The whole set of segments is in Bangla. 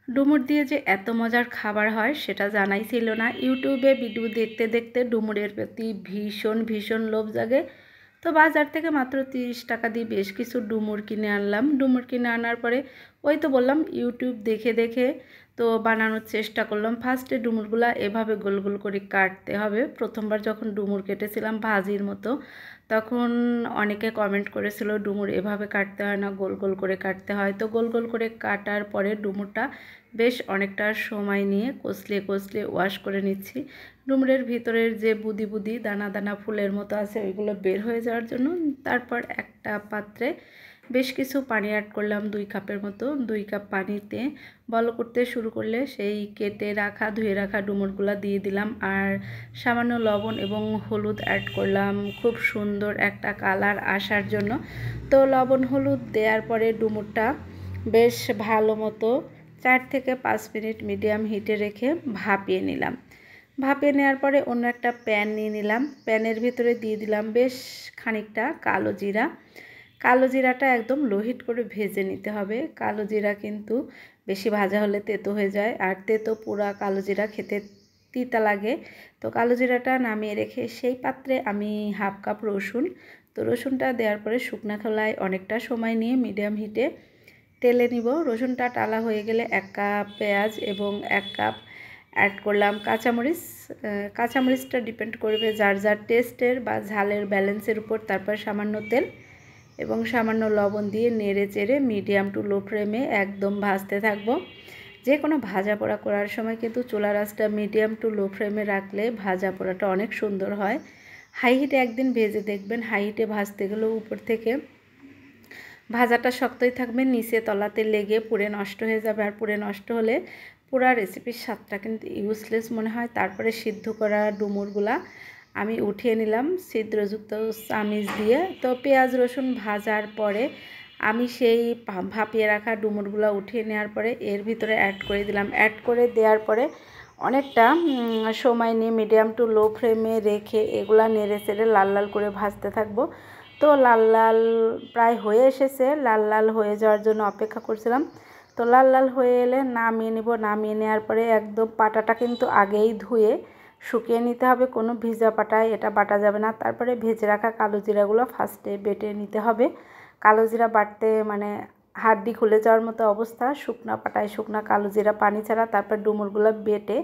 ডুমুর দিয়ে যে এত মজার খাবার হয় সেটা জানাই ছিল না। ইউটিউবে ভিডিও দেখতে দেখতে ডুমুরের প্রতি ভীষণ লোভ জাগে। তো বাজার থেকে মাত্র 30 টাকা দিয়ে বেশ কিছু ডুমুর কিনে আনলাম। ডুমুর কিনে আনার পরে ওই তো বললাম ইউটিউব দেখে দেখে তো বানানোর চেষ্টা করলাম। ফার্স্টে ডুমুরগুলা এভাবে গোল গোল করে কাটতে হবে। প্রথমবার যখন ডুমুর কেটেছিলাম ভাজির মতো, তখন অনেকে কমেন্ট করেছিল ডুমুর এভাবে কাটতে হয় না, গোল গোল করে কাটতে হয়। তো গোল গোল করে কাটার পরে ডুমুরটা বেশ অনেকটা সময় নিয়ে কষলে কষলে ওয়াশ করে নিচ্ছি। ডুমুরের ভিতরের যে বুদি বুদি দানা দানা ফুলের মতো আছে ওইগুলো বের হয়ে যাওয়ার জন্য। তারপর একটা পাত্রে বেশ কিছু পানি অ্যাড করলাম, 2 কাপের মতো। 2 কাপ পানিতে বল করতে শুরু করলে সেই কেটে রাখা ধুয়ে রাখা ডুমুরগুলো দিয়ে দিলাম, আর সামান্য লবণ এবং হলুদ অ্যাড করলাম খুব সুন্দর একটা কালার আসার জন্য। তো লবণ হলুদ দেওয়ার পরে ডুমুরটা বেশ ভালো মতো 4 থেকে 5 মিনিট মিডিয়াম হিটে রেখে ভাপিয়ে নিলাম। ভাপিয়ে নেওয়ার পরে অন্য একটা প্যান নিয়ে নিলাম। প্যানের ভিতরে দিয়ে দিলাম বেশ খানিকটা কালো জিরা। কালো জিরাটা একদম লো হিট করে ভেজে নিতে হবে। কালো জিরা কিন্তু বেশি ভাজা হলে তেতো হয়ে যায়, আর তেতো পুরা কালো জিরা খেতে তিতা লাগে। তো কালো জিরাটা নামিয়ে রেখে সেই পাত্রে আমি 1/2 কাপ রসুন, তো রসুনটা দেওয়ার পরে শুকনো খোলায় অনেকটা সময় নিয়ে মিডিয়াম হিটে তেলে নিব। রসুনটা টালা হয়ে গেলে 1 কাপ পেঁয়াজ এবং 1 কাপ অ্যাড করলাম কাঁচামরিচ। কাঁচামরিচটা ডিপেন্ড করবে যার যার টেস্টের বা ঝালের ব্যালেন্সের উপর। তারপর সামান্য তেল এবং সামান্য লবণ দিয়ে নেড়ে চেড়ে মিডিয়াম টু লো ফ্লেমে একদম ভাজতে থাকবো। যে কোনো ভাজা পোড়া করার সময় কিন্তু চুলার আঁচটা মিডিয়াম টু লো ফ্লেমে রাখলে ভাজা পোড়াটা অনেক সুন্দর হয়। হাই হিটে একদিন ভেজে দেখবেন, হাই হিটে ভাজতে গেলেও উপর থেকে ভাজাটা শক্তই থাকবে, নিচে তলাতে লেগে পুড়ে নষ্ট হয়ে যাবে। আর পুড়ে নষ্ট হলে পুরা রেসিপির স্বাদটা কিন্তু ইউজলেস মনে হয়। তারপরে সিদ্ধ করা ডুমুরগুলা আমি উঠিয়ে নিলাম ছিদ্রযুক্ত চামিচ দিয়ে। তো পেঁয়াজ রসুন ভাজার পরে আমি সেই ভাপিয়ে রাখা ডুমুরগুলো উঠিয়ে নেওয়ার পরে এর ভিতরে অ্যাড করে দিলাম। অ্যাড করে দেওয়ার পরে অনেকটা সময় নিয়ে মিডিয়াম টু লো ফ্লেমে রেখে এগুলা নেড়ে চেড়ে লাল লাল করে ভাজতে থাকবো। তো লাল লাল প্রায় হয়ে এসেছে, লাল লাল হয়ে যাওয়ার জন্য অপেক্ষা করছিলাম। তো লাল লাল হয়ে এলে নামিয়ে নেব। নামিয়ে নেওয়ার পরে একদম পাটাটা কিন্তু আগেই ধুয়ে শুকিয়ে নিতে হবে, কোনো ভিজা পাটায় এটা বাটা যাবে না। তারপরে ভেজে রাখা কালো জিরাগুলো ফার্স্টে বেটে নিতে হবে। কালো জিরা বাটতে মানে হাড্ডি খুলে যাওয়ার মতো অবস্থা। শুকনা পাটায় শুকনা কালো জিরা পানি ছাড়া তারপর ডুমুরগুলো বেটে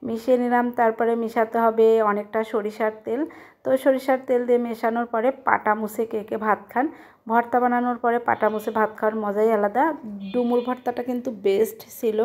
মিশিয়ে নিলাম। তারপরে মিশাতে হবে অনেকটা সরিষার তেল। তো সরিষার তেল দিয়ে মেশানোর পরে পাটা মুছে কে কে ভাত খান, ভর্তা বানানোর পরে পাটা মুছে ভাত খাওয়ার মজাই আলাদা। ডুমুর ভর্তাটা কিন্তু বেস্ট ছিল।